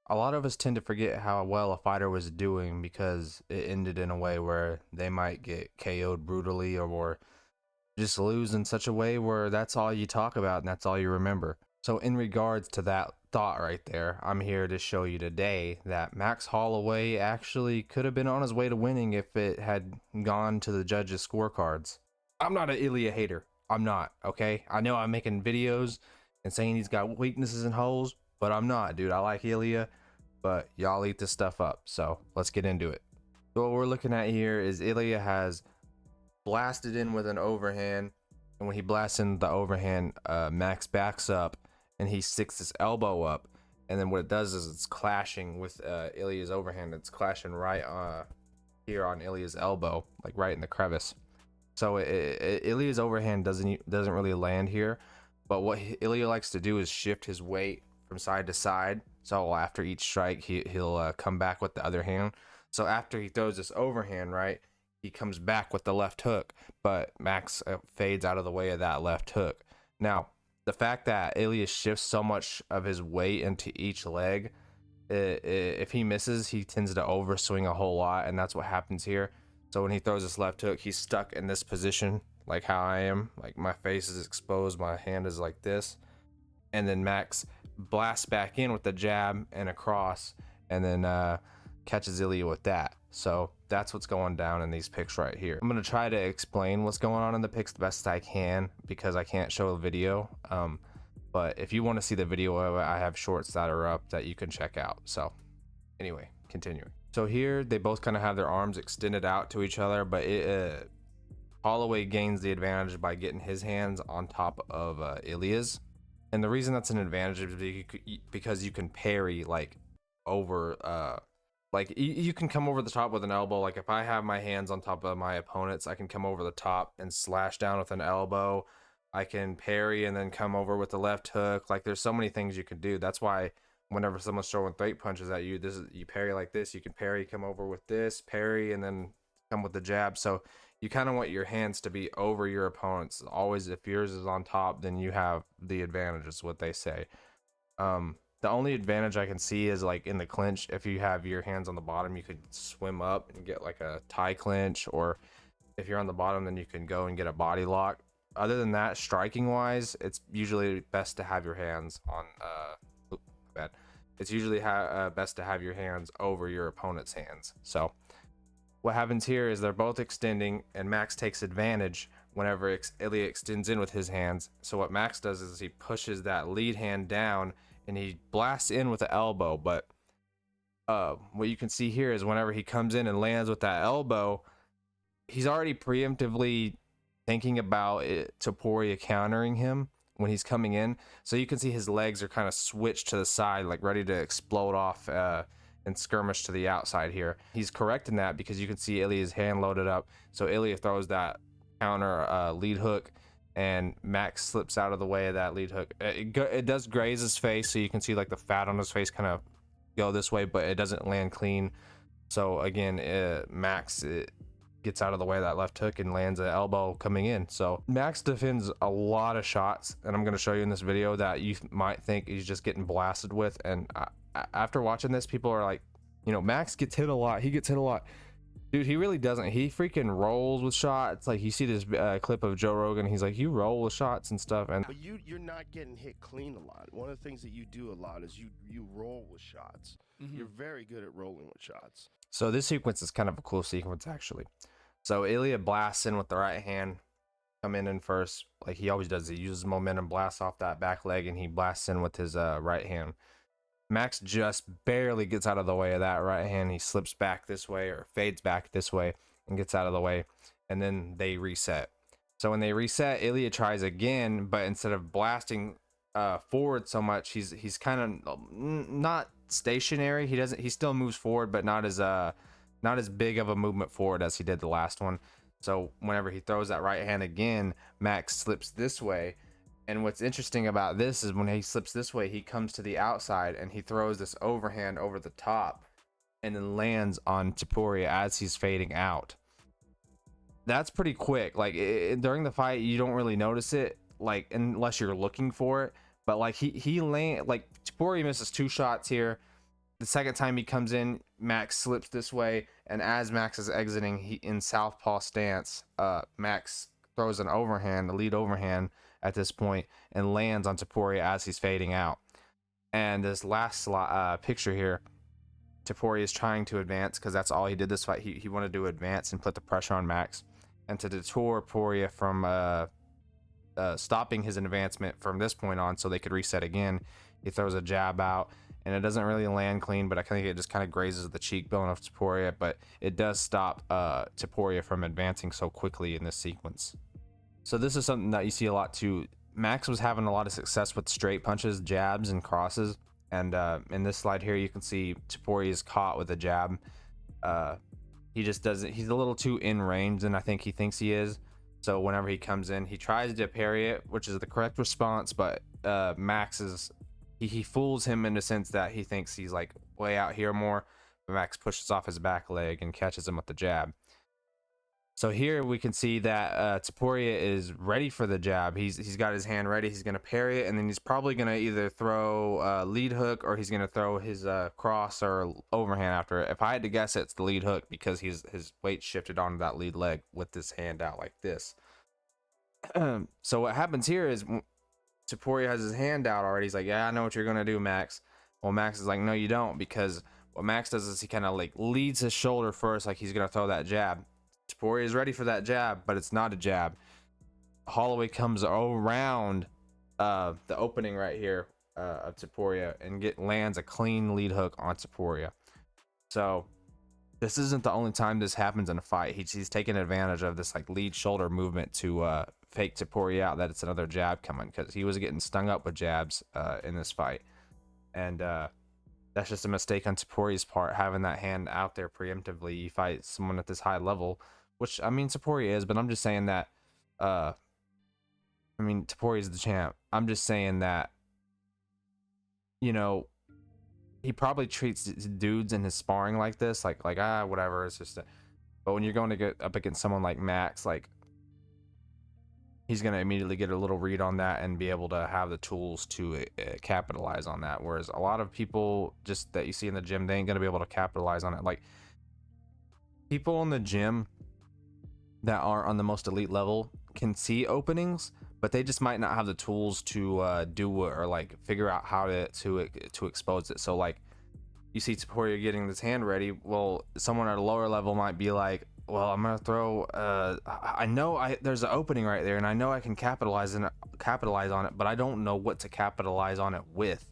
A lot of us tend to forget how well a fighter was doing because it ended in a way where they might get KO'd brutally or just lose in such a way where that's all you talk about and that's all you remember. So, in regards to that thought right there, I'm here to show you today that Max Holloway actually could have been on his way to winning if it had gone to the judges' scorecards. I'm not an Ilia hater. I'm not, okay? I know I'm making videos and saying he's got weaknesses and holes, but I'm not, dude. I like Ilia, but y'all eat this stuff up. So, let's get into it. So what we're looking at here is Ilia has blasted in with an overhand, and when he blasts in the overhand, Max backs up and he sticks his elbow up, and then what it does is it's clashing with Ilia's overhand. It's clashing right here on Ilia's elbow, like right in the crevice. So Ilia's overhand doesn't really land here, but what Ilia likes to do is shift his weight from side to side. So after each strike, he'll come back with the other hand. So after he throws this overhand, right, he comes back with the left hook, but Max fades out of the way of that left hook. Now, the fact that Ilia shifts so much of his weight into each leg, if he misses, he tends to overswing a whole lot, and that's what happens here. So when he throws this left hook, he's stuck in this position, like how I am. Like my face is exposed, my hand is like this, and then Max blasts back in with the jab and a cross, and then catches Ilia with that. So that's what's going down in these pics right here. I'm going to try to explain what's going on in the pics the best I can because I can't show a video. But if you want to see the video of it, I have shorts that are up that you can check out. So anyway, continuing. So here they both kind of have their arms extended out to each other, but Holloway gains the advantage by getting his hands on top of Ilia's. And the reason that's an advantage is because you can parry like over like you can come over the top with an elbow. Like if I have my hands on top of my opponents, I can come over the top and slash down with an elbow. I can parry and then come over with the left hook. Like there's so many things you can do. That's why whenever someone's throwing straight punches at you, this is you parry like this. You can parry, come over with this, parry, and then come with the jab. So you kind of want your hands to be over your opponents. Always, if yours is on top, then you have the advantage. Is what they say. The only advantage I can see is like in the clinch. If you have your hands on the bottom, you could swim up and get like a tie clinch, or if you're on the bottom, then you can go and get a body lock. Other than that, striking wise, it's usually best to have your hands on bad. It's usually best to have your hands over your opponent's hands. So what happens here is they're both extending, and Max takes advantage whenever Ilia extends in with his hands. So what Max does is he pushes that lead hand down and he blasts in with the elbow. But what you can see here is whenever he comes in and lands with that elbow, he's already preemptively thinking about Topuria countering him when he's coming in. So you can see his legs are kind of switched to the side, like ready to explode off and skirmish to the outside here. He's correcting that because you can see Ilia's hand loaded up. So Ilia throws that counter lead hook, and Max slips out of the way of that lead hook. It does graze his face, so you can see like the fat on his face kind of go this way, but it doesn't land clean. So again, Max gets out of the way of that left hook and lands an elbow coming in. So Max defends a lot of shots, and I'm going to show you in this video that you might think he's just getting blasted with. And after watching this, people are like, you know, Max gets hit a lot. He gets hit a lot. Dude, he really doesn't. He freaking rolls with shots. Like you see this clip of Joe Rogan. He's like, you roll with shots and stuff. And but you're not getting hit clean a lot. One of the things that you do a lot is you roll with shots. You're very good at rolling with shots. So this sequence is kind of a cool sequence actually. So Ilia blasts in with the right hand, come in first, like he always does. He uses momentum, blasts off that back leg, and he blasts in with his right hand. Max just barely gets out of the way of that right hand. He slips back this way or fades back this way and gets out of the way, and then they reset. So when they reset, Ilia tries again, but instead of blasting forward so much, he's kind of not stationary. He still moves forward, but not as big of a movement forward as he did the last one. So whenever he throws that right hand again, Max slips this way. And what's interesting about this is when he slips this way, he comes to the outside and he throws this overhand over the top and then lands on Topuria as he's fading out. That's pretty quick. Like during the fight, you don't really notice it, like unless you're looking for it. But like he land, like Topuria misses 2 shots here. The second time he comes in, Max slips this way, and as Max is exiting, he in southpaw stance, Max throws an overhand, a lead overhand at this point, and lands on Topuria as he's fading out. And this last picture here, Topuria is trying to advance because that's all he did this fight. He wanted to advance and put the pressure on Max, and to deter Topuria from stopping his advancement from this point on so they could reset again, he throws a jab out, and it doesn't really land clean, but I think it just kind of grazes the cheekbone of Topuria, but it does stop Topuria from advancing so quickly in this sequence. So this is something that you see a lot too. Max was having a lot of success with straight punches, jabs, and crosses, and in this slide here you can see Topuria is caught with a jab. He just doesn't, he's a little too in range than I think he thinks he is. So whenever he comes in, he tries to parry it, which is the correct response, but Max is, he fools him in the sense that he thinks he's like way out here more, but Max pushes off his back leg and catches him with the jab. So here we can see that Topuria is ready for the jab. He's got his hand ready. He's going to parry it, and then he's probably going to either throw lead hook, or he's going to throw his cross or overhand after it. If I had to guess, it's the lead hook because his weight shifted onto that lead leg with this hand out like this. So what happens here is Topuria has his hand out already. He's like, yeah, I know what you're going to do, Max. Well, Max is like, no, you don't, because what Max does is he kind of like leads his shoulder first, like he's going to throw that jab. Topuria is ready for that jab, but it's not a jab. Holloway comes around the opening right here of Topuria and lands a clean lead hook on Topuria. So this isn't the only time this happens in a fight. He's taking advantage of this like lead shoulder movement to fake Topuria out that it's another jab coming, because he was getting stung up with jabs in this fight, and that's just a mistake on Topuria's part, having that hand out there preemptively. You fight someone at this high level, which, I mean, Topuria is, but I'm just saying that, I mean, Topuria is the champ. I'm just saying that, you know, he probably treats dudes in his sparring like this, like whatever, it's just but when you're going to get up against someone like Max, like, he's going to immediately get a little read on that and be able to have the tools to capitalize on that. Whereas a lot of people just that you see in the gym, they ain't going to be able to capitalize on it. Like, people in the gym that are on the most elite level can see openings, but they just might not have the tools to do it, or like figure out how to expose it. So like, you see Topuria getting this hand ready. Well, someone at a lower level might be like, well, I'm gonna throw. I know there's an opening right there, and I know I can capitalize on it, but I don't know what to capitalize on it with.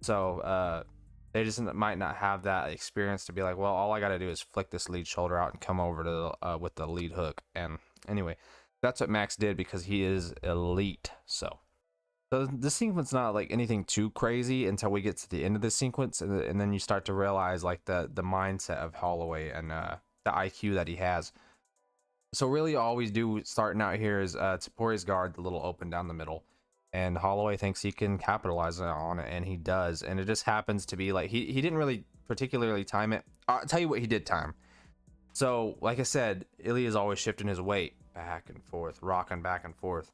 So they just might not have that experience to be like, well, all I gotta do is flick this lead shoulder out and come over to with the lead hook. And anyway, that's what Max did because he is elite. So the sequence not like anything too crazy until we get to the end of the sequence, and then you start to realize like the mindset of Holloway and the IQ that he has. So really all we do starting out here is Topuria's guard a little open down the middle, and Holloway thinks he can capitalize on it, and he does. And it just happens to be like he didn't really particularly time it. I'll tell you what he did time. So like I said, Ilia is always shifting his weight back and forth, rocking back and forth.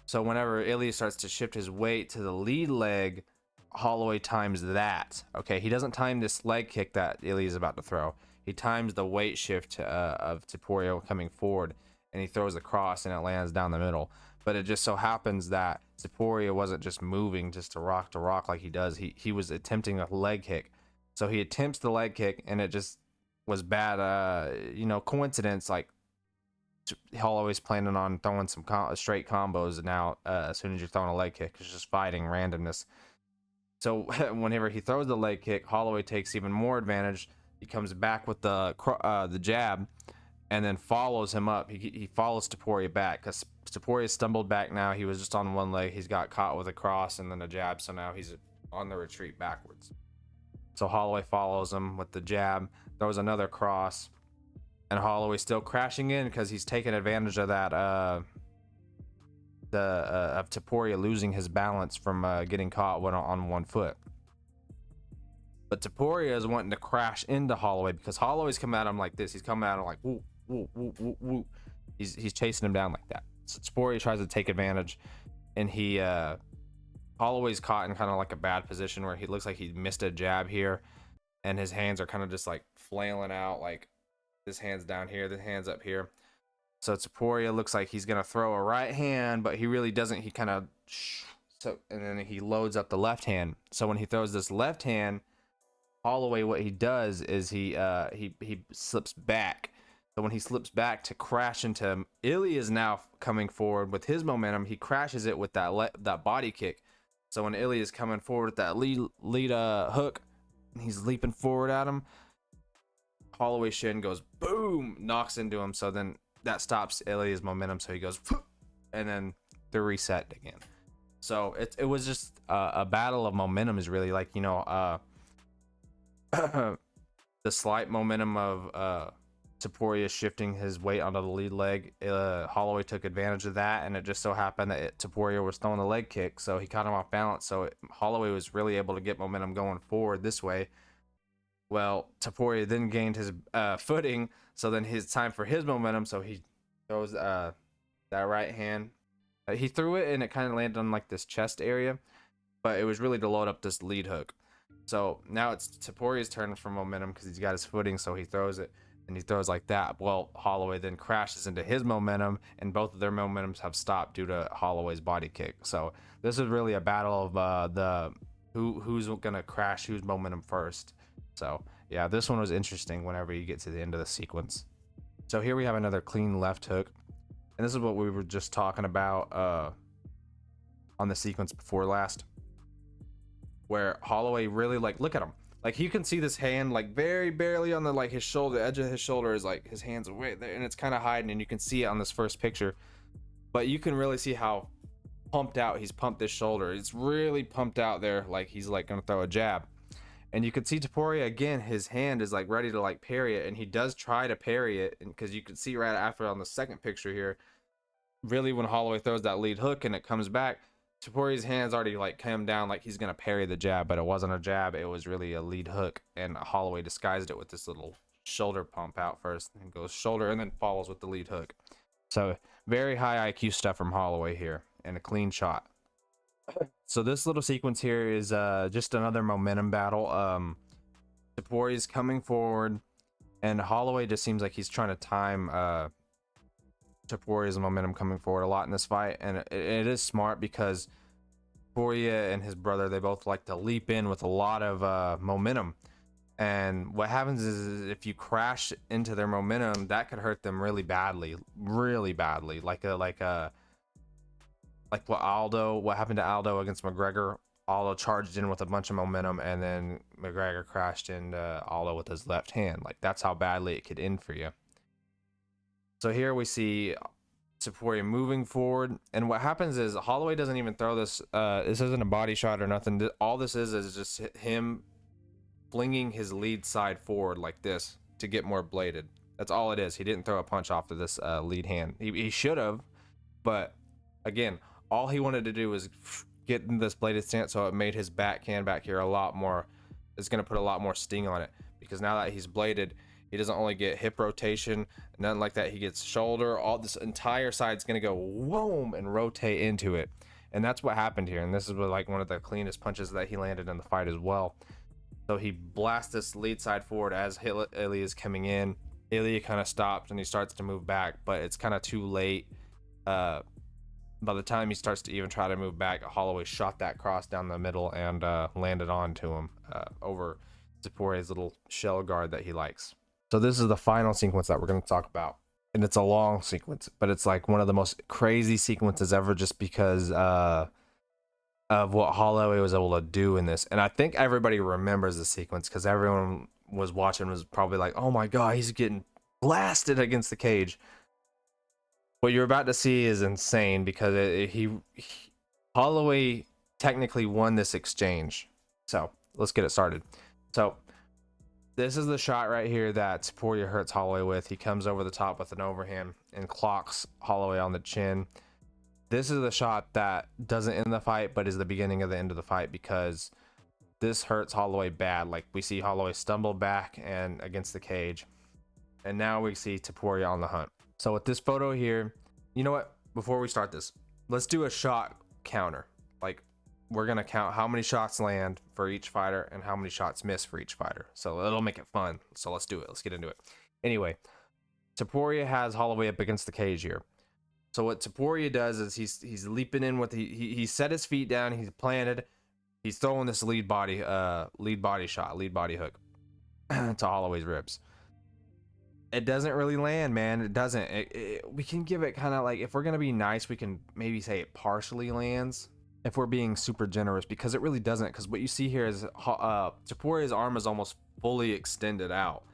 So whenever Ilia starts to shift his weight to the lead leg, Holloway times that. Okay, he doesn't time this leg kick that Ilia is about to throw. He times the weight shift of Topuria coming forward, and he throws the cross, and it lands down the middle. But it just so happens that Topuria wasn't just moving just to rock like he does. He was attempting a leg kick. So he attempts the leg kick, and it just was bad, coincidence. Like, Holloway's planning on throwing some straight combos now as soon as you're throwing a leg kick. It's just fighting randomness. So whenever he throws the leg kick, Holloway takes even more advantage. He comes back with the jab, and then follows him up. He follows Topuria back because Topuria stumbled back now. He was just on one leg. He's got caught with a cross and then a jab, so now he's on the retreat backwards. So Holloway follows him with the jab, throws another cross, and Holloway's still crashing in because he's taking advantage of that of Topuria losing his balance from getting caught on one foot. But Topuria is wanting to crash into Holloway because Holloway's coming at him like this. He's coming at him like woo, woo, woo, woo, woo. He's chasing him down like that. So Topuria tries to take advantage, and Holloway's caught in kind of like a bad position where he looks like he missed a jab here. and his hands are kind of just like flailing out, like this hand's down here, this hand's up here. So Topuria looks like he's gonna throw a right hand, but he really doesn't. He kind of and then he loads up the left hand. So when he throws this left hand, Holloway, what he does is he slips back. So when he slips back to crash into Ilia is now coming forward with his momentum. He crashes it with that body kick. So when Ilia is coming forward with that lead hook, he's leaping forward at him. Holloway's shin goes boom, knocks into him. So then that stops Ilia's momentum. So he goes, and then they're reset again. So it was just a battle of momentum. Is really like, you know, the slight momentum of Topuria shifting his weight onto the lead leg. Holloway took advantage of that, and it just so happened that Topuria was throwing the leg kick, so he caught him off balance. So Holloway was really able to get momentum going forward this way. Well, Topuria then gained his footing, so then his time for his momentum. So he throws that right hand. He threw it, and it kind of landed on like this chest area, but it was really to load up this lead hook. So now it's Topuria's turn for momentum because he's got his footing, so he throws it. And he throws like that. Well, Holloway then crashes into his momentum, and both of their momentums have stopped due to Holloway's body kick. So this is really a battle of who's gonna crash whose momentum first. So yeah, this one was interesting whenever you get to the end of the sequence. So here we have another clean left hook, and this is what we were just talking about on the sequence before last, where Holloway really, like, look at him. Like, you can see this hand like very barely on the, like, his shoulder, the edge of his shoulder is like his hands away there, and it's kind of hiding, and you can see it on this first picture, but you can really see how pumped out he's pumped this shoulder. It's really pumped out there, like he's like gonna throw a jab. And you can see Topuria again, his hand is like ready to like parry it, and he does try to parry it, and because you can see right after on the second picture here, really when Holloway throws that lead hook and it comes back, Topuria's hands already like come down like he's gonna parry the jab, but it wasn't a jab, it was really a lead hook, and Holloway disguised it with this little shoulder pump out first, and goes shoulder and then follows with the lead hook. So very high IQ stuff from Holloway here, and a clean shot. So this little sequence here is just another momentum battle. Topuria's coming forward, and Holloway just seems like he's trying to time Topuria's momentum coming forward a lot in this fight, and it is smart because Topuria and his brother, they both like to leap in with a lot of momentum, and what happens is if you crash into their momentum, that could hurt them really badly, like what happened to Aldo against McGregor. Aldo charged in with a bunch of momentum, and then McGregor crashed into Aldo with his left hand. Like, that's how badly it could end for you. So here we see Topuria moving forward, and what happens is Holloway doesn't even throw this. This isn't a body shot or nothing. All this is just him flinging his lead side forward like this to get more bladed. That's all it is. He didn't throw a punch off of this lead hand. He should have, but again, all he wanted to do was get in this bladed stance, so it made his backhand back here a lot more. It's going to put a lot more sting on it, because now that he's bladed, he doesn't only get hip rotation, nothing like that. He gets shoulder. All this entire side's gonna go whoom and rotate into it, and that's what happened here. And this is like one of the cleanest punches that he landed in the fight as well. So he blasts this lead side forward as Ilia is coming in. Ilia kind of stops and he starts to move back, but it's kind of too late. By the time he starts to even try to move back, Holloway shot that cross down the middle and landed onto him over Topuria's little shell guard that he likes. So this is the final sequence that we're going to talk about, and it's a long sequence, but it's like one of the most crazy sequences ever, just because of what Holloway was able to do in this. And I think everybody remembers the sequence because everyone was watching was probably like, oh my god, he's getting blasted against the cage. What you're about to see is insane, because Holloway technically won this exchange. So let's get it started. So this is the shot right here that Topuria hurts Holloway with. He comes over the top with an overhand and clocks Holloway on the chin. This is the shot that doesn't end the fight, but is the beginning of the end of the fight, because this hurts Holloway bad. Like, we see Holloway stumble back and against the cage, and now we see Topuria on the hunt. So with this photo here, you know what? Before we start this, let's do a shot counter. Like, we're gonna count how many shots land for each fighter and how many shots miss for each fighter. So it'll make it fun. So let's do it. Let's get into it. Anyway, Topuria has Holloway up against the cage here. So what Topuria does is he's leaping in with he set his feet down, he's planted, he's throwing this lead body shot, lead body hook to Holloway's ribs. It doesn't really land, man. It doesn't. We can give it kind of like, if we're gonna be nice, we can maybe say it partially lands. If we're being super generous, because it really doesn't. Because what you see here is Topuria's arm is almost fully extended out.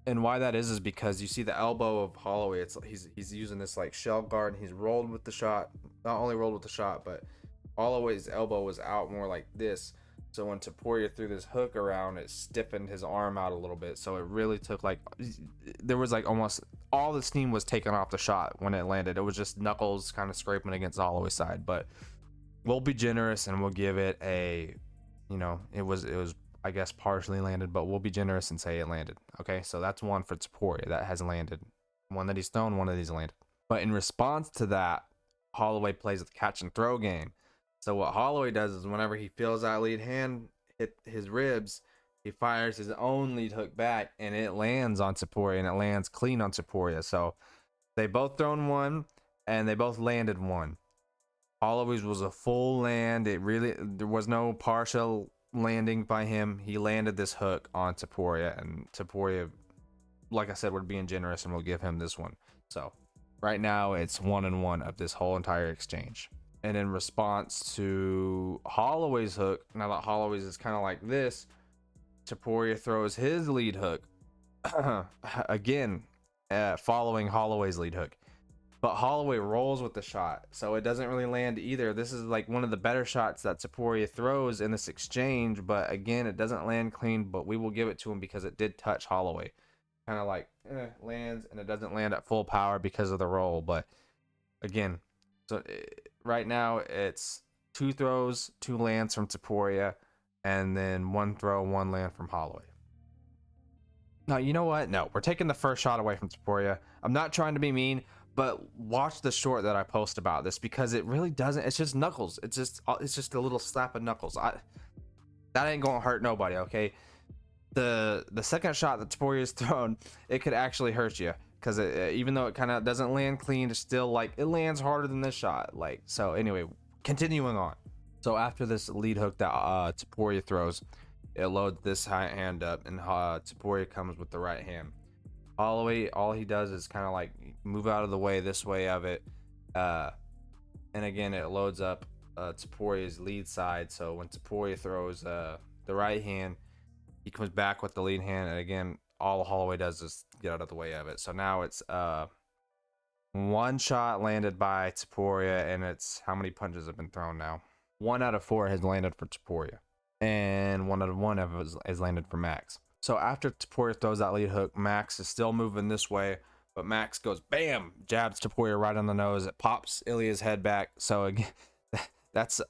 And why that is because you see the elbow of Holloway. It's he's using this like shell guard, and he's rolled with the shot. Not only rolled with the shot, but Holloway's elbow was out more like this. So when Topuria threw this hook around, it stiffened his arm out a little bit. So it really took like, there was like almost all the steam was taken off the shot when it landed. It was just knuckles kind of scraping against Holloway's side. But we'll be generous and we'll give it a, it was I guess partially landed, but we'll be generous and say it landed. Okay, so that's one for Topuria that has landed. One that he's thrown, one of these landed. But in response to that, Holloway plays the catch and throw game. So what Holloway does is whenever he feels that lead hand hit his ribs, he fires his own lead hook back, and it lands on Topuria, and it lands clean on Topuria. So they both thrown one, and they both landed one. Holloway's was a full land. There was no partial landing by him. He landed this hook on Topuria, and Topuria, like I said, we're being generous, and we'll give him this one. So right now it's 1-1 of this whole entire exchange. And in response to Holloway's hook, now that Holloway's is kind of like this, Topuria throws his lead hook again, following Holloway's lead hook. But Holloway rolls with the shot, so it doesn't really land either. This is like one of the better shots that Topuria throws in this exchange, but again, it doesn't land clean, but we will give it to him because it did touch Holloway. Kind of like lands, and it doesn't land at full power because of the roll. But again, so right now it's 2 throws, 2 lands from Topuria, and then 1 throw, 1 land from Holloway. Now, you know what? No, we're taking the first shot away from Topuria. I'm not trying to be mean, but watch the short that I post about this, because it really doesn't. It's just knuckles. It's just a little slap of knuckles. That ain't gonna hurt nobody, okay? The second shot that Topuria's thrown, it could actually hurt you. Because even though it kind of doesn't land clean, it's still like it lands harder than this shot. Like, so anyway, continuing on. So after this lead hook that Topuria throws, it loads this high hand up, and Topuria comes with the right hand. Holloway, all he does is kind of like move out of the way, this way of it, and again it loads up Topuria's lead side. So when Topuria throws the right hand, he comes back with the lead hand, and again, all Holloway does is get out of the way of it. So now it's 1 shot landed by Topuria, and it's how many punches have been thrown now? 1 out of 4 has landed for Topuria, and 1 out of 1 has landed for Max. So after Topuria throws that lead hook, Max is still moving this way, but Max goes bam, jabs Topuria right on the nose. It pops Ilia's head back. So again, that's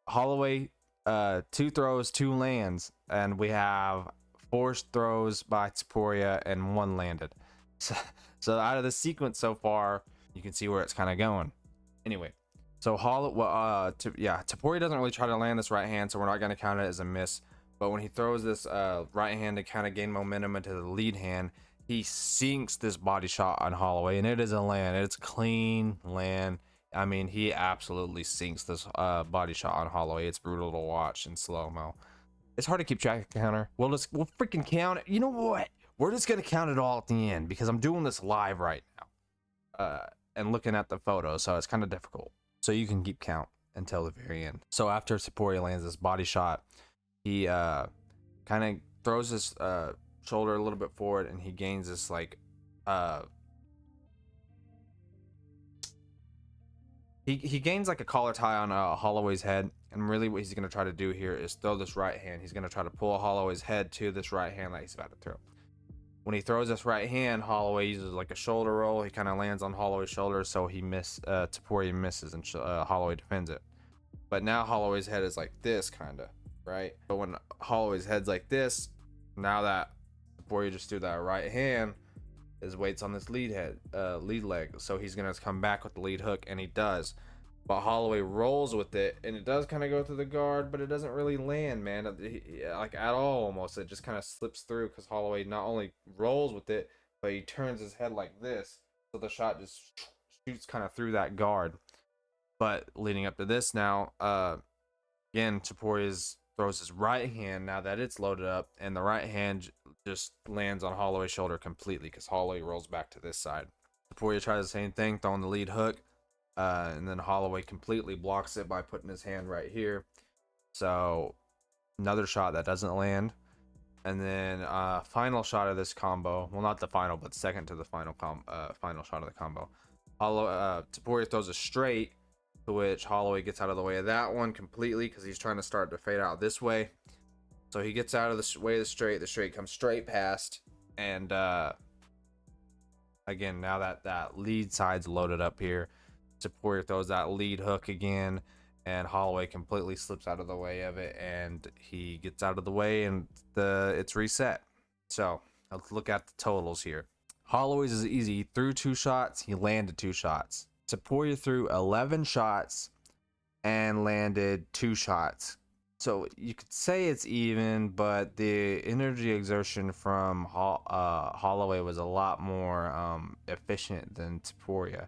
Holloway, 2 throws, 2 lands, and we have 4 throws by Topuria and 1 landed. So out of the sequence so far, you can see where it's kind of going. Anyway, so Topuria doesn't really try to land this right hand, so we're not going to count it as a miss. But when he throws this right hand to kind of gain momentum into the lead hand, he sinks this body shot on Holloway, and it is a land. It's clean land. I mean, he absolutely sinks this body shot on Holloway. It's brutal to watch in slow-mo. It's hard to keep track of counter. We'll freaking count it. You know what? We're just gonna count it all at the end, because I'm doing this live right now, and looking at the photos, so it's kind of difficult. So you can keep count until the very end. So after Topuria lands this body shot, he kind of throws his shoulder a little bit forward, and he gains this like he gains like a collar tie on Holloway's head. And really what he's going to try to do here is throw this right hand. He's going to try to pull Holloway's head to this right hand that he's about to throw. When he throws this right hand, Holloway uses like a shoulder roll. He kind of lands on Holloway's shoulder, so Topuria misses, and Holloway defends it. But now Holloway's head is like this, kind of, right? But when Holloway's head's like this, now that Topuria just threw that right hand, his weight's on this lead leg. So he's going to come back with the lead hook, and he does. but Holloway rolls with it, and it does kind of go through the guard, but it doesn't really land, man. Like at all, almost. It just kind of slips through because Holloway not only rolls with it, but he turns his head like this, so the shot just shoots kind of through that guard. But leading up to this now, again, Topuria throws his right hand now that it's loaded up, and the right hand just lands on Holloway's shoulder completely because Holloway rolls back to this side. Topuria tries the same thing, throwing the lead hook, and then Holloway completely blocks it by putting his hand right here. So another shot that doesn't land. And then final shot of this combo, well, not the final, but second to the final final shot of the combo. Topuria throws a straight, to which Holloway gets out of the way of that one completely because he's trying to start to fade out this way. So he gets out of the way of the straight comes straight past, and again, now that lead side's loaded up here, Topuria throws that lead hook again, and Holloway completely slips out of the way of it, and he gets out of the way, and it's reset. So let's look at the totals here. Holloway's is easy. He threw 2 shots, he landed 2 shots. Topuria threw 11 shots and landed 2 shots. So you could say it's even, but the energy exertion from Holloway was a lot more efficient than Topuria,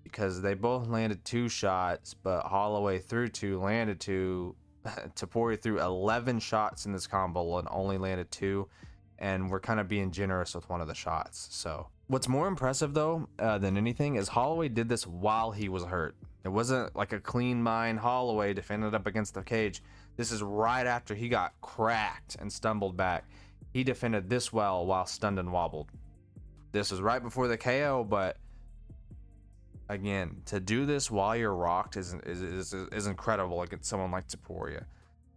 because they both landed 2 shots, but Holloway threw 2, landed 2. Topuria threw 11 shots in this combo and only landed 2, and we're kind of being generous with one of the shots. So what's more impressive though than anything is Holloway did this while he was hurt. It wasn't like a clean mind Holloway defended up against the cage. This is right after he got cracked and stumbled back. He defended this well while stunned and wobbled. This was right before the KO, but again, to do this while you're rocked is incredible against someone like Topuria.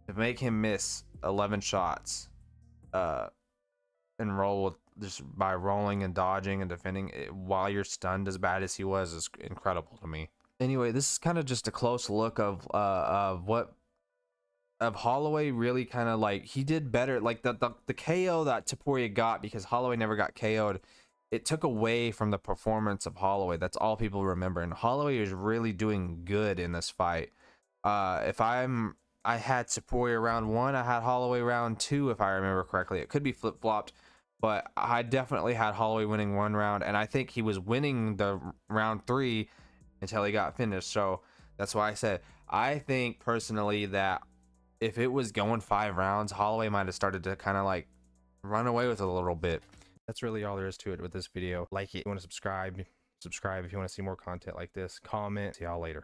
To make him miss 11 shots and roll with just by rolling and dodging and defending it while you're stunned as bad as he was is incredible to me. Anyway, this is kind of just a close look of Holloway. Really kind of like he did better, like the KO that Topuria got, because Holloway never got KO'd. It took away from the performance of Holloway. That's all people remember, and Holloway is really doing good in this fight. If I had Topuria round 1, I had Holloway round 2, if I remember correctly. It could be flip-flopped, but I definitely had Holloway winning 1 round, and I think he was winning the round 3 until he got finished. So that's why I said I think personally that if it was going 5 rounds, Holloway might have started to kind of like run away with it a little bit. That's really all there is to it with this video. Like it, if you want to subscribe if you want to see more content like this. Comment. See y'all later.